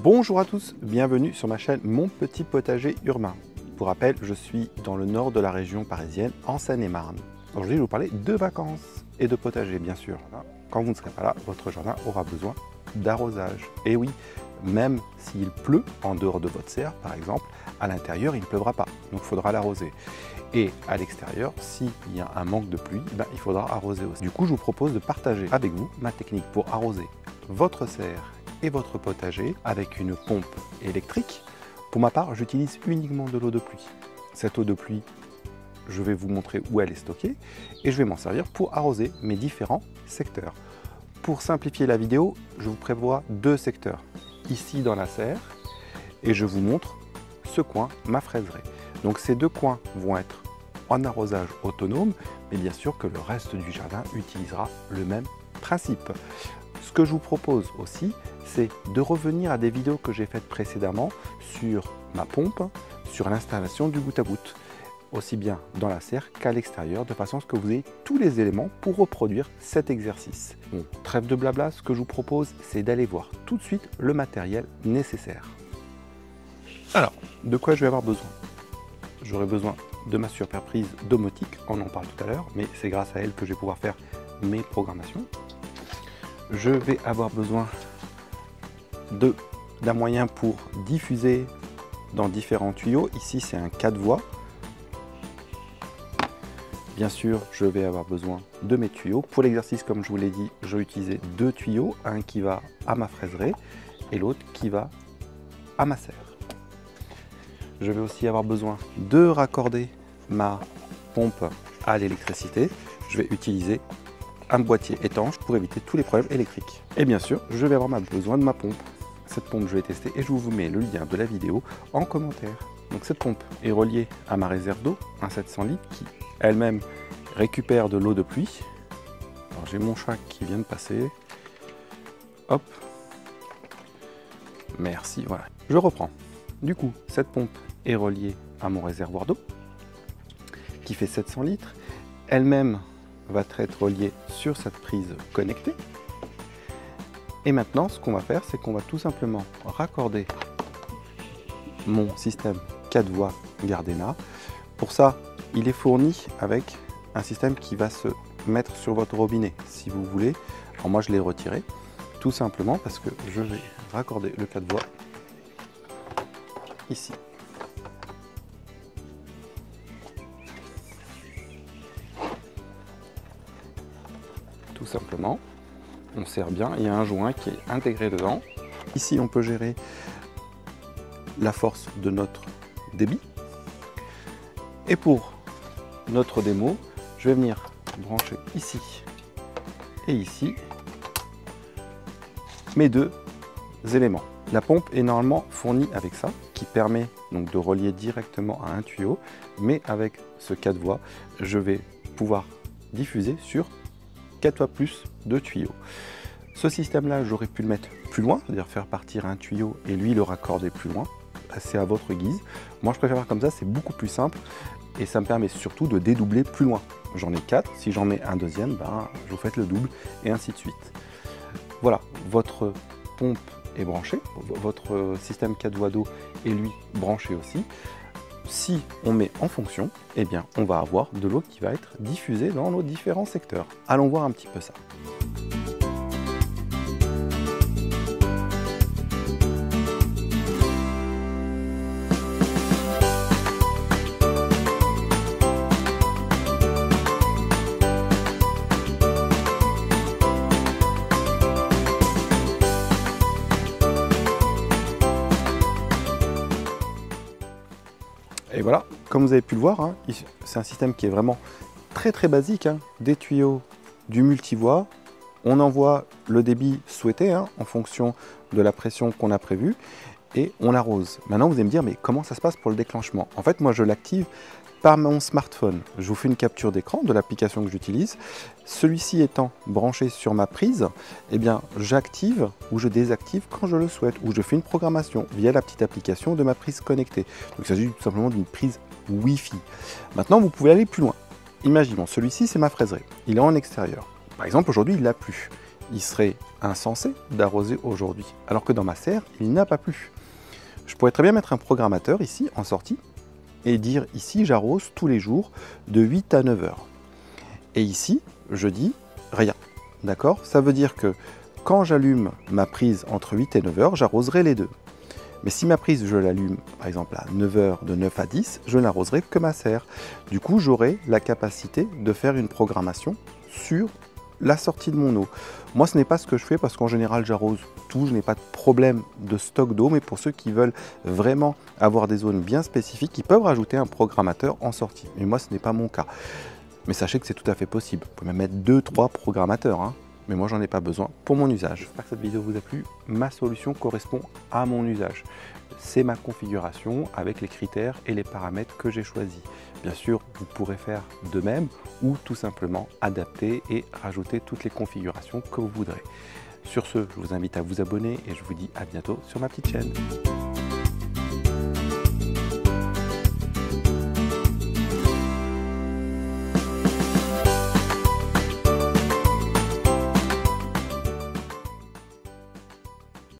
Bonjour à tous, bienvenue sur ma chaîne Mon Petit Potager Urbain. Pour rappel, je suis dans le nord de la région parisienne, en Seine-et-Marne. Aujourd'hui, je vais vous parler de vacances et de potager, bien sûr. Quand vous ne serez pas là, votre jardin aura besoin d'arrosage. Et oui, même s'il pleut en dehors de votre serre, par exemple, à l'intérieur, il ne pleuvra pas, donc il faudra l'arroser. Et à l'extérieur, s'il y a un manque de pluie, il faudra arroser aussi. Du coup, je vous propose de partager avec vous ma technique pour arroser votre serre et votre potager avec une pompe électrique. Pour ma part, j'utilise uniquement de l'eau de pluie. Cette eau de pluie, je vais vous montrer où elle est stockée et je vais m'en servir pour arroser mes différents secteurs. Pour simplifier la vidéo, je vous prévois deux secteurs. Ici dans la serre, et je vous montre ce coin, ma fraiserie. Donc ces deux coins vont être en arrosage autonome, mais bien sûr que le reste du jardin utilisera le même principe. Ce que je vous propose aussi, c'est de revenir à des vidéos que j'ai faites précédemment sur ma pompe, sur l'installation du goutte à goutte, aussi bien dans la serre qu'à l'extérieur, de façon à ce que vous ayez tous les éléments pour reproduire cet exercice. Bon, trêve de blabla, ce que je vous propose, c'est d'aller voir tout de suite le matériel nécessaire. Alors, de quoi je vais avoir besoin? J'aurai besoin de ma super prise domotique, on en parle tout à l'heure, mais c'est grâce à elle que je vais pouvoir faire mes programmations. Je vais avoir besoin d'un moyen pour diffuser dans différents tuyaux. Ici, c'est un 4 voies. Bien sûr, je vais avoir besoin de mes tuyaux. Pour l'exercice, comme je vous l'ai dit, je vais utiliser deux tuyaux, un qui va à ma fraiserie et l'autre qui va à ma serre. Je vais aussi avoir besoin de raccorder ma pompe à l'électricité. Je vais utiliser un boîtier étanche pour éviter tous les problèmes électriques. Et bien sûr, je vais avoir besoin de ma pompe. Cette pompe, je vais tester et je vous mets le lien de la vidéo en commentaire. Donc cette pompe est reliée à ma réserve d'eau, un 700 litres qui elle-même récupère de l'eau de pluie. Alors j'ai mon chat qui vient de passer. Hop. Merci, voilà. Je reprends. Du coup, cette pompe est reliée à mon réservoir d'eau qui fait 700 litres. Elle-même va être reliée sur cette prise connectée. Et maintenant, ce qu'on va faire, c'est qu'on va tout simplement raccorder mon système 4 voies Gardena. Pour ça, il est fourni avec un système qui va se mettre sur votre robinet, si vous voulez. Alors moi, je l'ai retiré, tout simplement parce que je vais raccorder le 4 voies ici. Tout simplement, on serre bien, il y a un joint qui est intégré dedans. Ici, on peut gérer la force de notre débit. Et pour notre démo, je vais venir brancher ici et ici mes deux éléments. La pompe est normalement fournie avec ça, qui permet donc de relier directement à un tuyau, mais avec ce 4 voies, je vais pouvoir diffuser sur 4 fois plus de tuyaux. Ce système-là, j'aurais pu le mettre plus loin, c'est-à-dire faire partir un tuyau et lui le raccorder plus loin. C'est à votre guise. Moi, je préfère faire comme ça, c'est beaucoup plus simple et ça me permet surtout de dédoubler plus loin. J'en ai 4, si j'en mets un deuxième, vous faites le double et ainsi de suite. Voilà, votre pompe est branchée, votre système 4 voies d'eau est lui branché aussi. Si on met en fonction, eh bien, on va avoir de l'eau qui va être diffusée dans nos différents secteurs. Allons voir un petit peu ça. Et voilà, comme vous avez pu le voir, c'est un système qui est vraiment très basique. Des tuyaux, du multivoie, on envoie le débit souhaité en fonction de la pression qu'on a prévue et on arrose. Maintenant vous allez me dire, mais comment ça se passe pour le déclenchement? En fait, moi je l'active par mon smartphone. Je vous fais une capture d'écran de l'application que j'utilise. Celui-ci étant branché sur ma prise, eh bien j'active ou je désactive quand je le souhaite, ou je fais une programmation via la petite application de ma prise connectée. Donc il s'agit tout simplement d'une prise Wi-Fi. Maintenant vous pouvez aller plus loin. Imaginons, celui-ci c'est ma fraiserie, il est en extérieur. Par exemple aujourd'hui il a plu. il serait insensé d'arroser aujourd'hui, alors que dans ma serre, il n'a pas plu. Je pourrais très bien mettre un programmateur ici, en sortie, et dire ici, j'arrose tous les jours de 8 à 9 heures. Et ici, je dis rien. D'accord? Ça veut dire que quand j'allume ma prise entre 8 et 9 heures, j'arroserai les deux. Mais si ma prise, je l'allume par exemple à 9 heures, de 9 à 10, je n'arroserai que ma serre. Du coup, j'aurai la capacité de faire une programmation sur la sortie de mon eau. Moi, ce n'est pas ce que je fais parce qu'en général, j'arrose tout, je n'ai pas de problème de stock d'eau, mais pour ceux qui veulent vraiment avoir des zones bien spécifiques, ils peuvent rajouter un programmateur en sortie. Mais moi, ce n'est pas mon cas. Mais sachez que c'est tout à fait possible. Vous pouvez même mettre 2-3 programmateurs, hein. Mais moi, j'en ai pas besoin pour mon usage. J'espère que cette vidéo vous a plu. Ma solution correspond à mon usage. C'est ma configuration avec les critères et les paramètres que j'ai choisis. Bien sûr, vous pourrez faire de même ou tout simplement adapter et rajouter toutes les configurations que vous voudrez. Sur ce, je vous invite à vous abonner et je vous dis à bientôt sur ma petite chaîne.